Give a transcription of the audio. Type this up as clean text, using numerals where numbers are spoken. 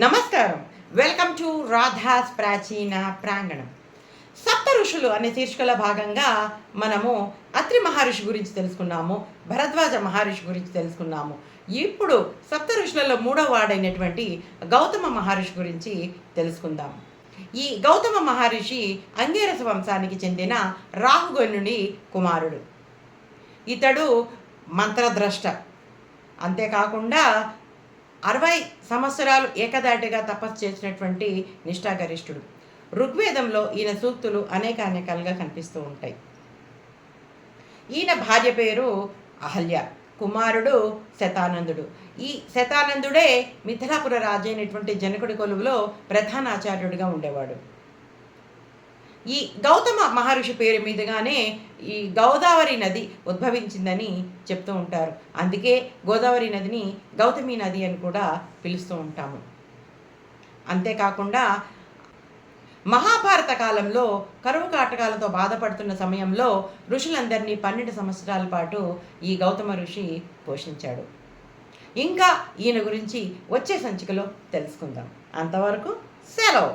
నమస్కారం. Welcome to Radha's ప్రాచీన ప్రాంగణం. సప్త ఋషులు అనే శీర్షికల భాగంగా మనము అత్రి మహర్షి గురించి తెలుసుకున్నాము, భరద్వాజ మహర్షి గురించి తెలుసుకున్నాము. ఇప్పుడు సప్త ఋషులలో మూడవ వాడైనటువంటి గౌతమ మహర్షి గురించి తెలుసుకుందాం. ఈ గౌతమ మహర్షి అంగీరస వంశానికి చెందిన రాహుగణుని కుమారుడు. ఇతడు మంత్రద్రష్ట. అంతేకాకుండా 60 సంవత్సరాలు ఏకదాటిగా తపస్సు చేసినటువంటి నిష్ఠాగరిష్ఠుడు. ఋగ్వేదంలో ఈయన సూక్తులు అనేకాలుగా కనిపిస్తూ ఉంటాయి. ఈయన భార్య పేరు అహల్య, కుమారుడు శతానందుడు. ఈ శతానందుడే మిథిలాపుర రాజు అయినటువంటి జనకుడి కొలువులో ప్రధానాచార్యుడిగా ఉండేవాడు. ఈ గౌతమ మహర్షి పేరు మీదుగానే ఈ గోదావరి నది ఉద్భవించిందని చెప్తూ ఉంటారు. అందుకే గోదావరి నదిని గౌతమి నది అని కూడా పిలుస్తూ ఉంటాము. అంతేకాకుండా మహాభారత కాలంలో కరువు కాటకాలతో బాధపడుతున్న సమయంలో ఋషులందరినీ 12 సంవత్సరాల పాటు ఈ గౌతమ ఋషి పోషించాడు. ఇంకా ఈయన గురించి వచ్చే సంచికలో తెలుసుకుందాం. అంతవరకు సెలవు.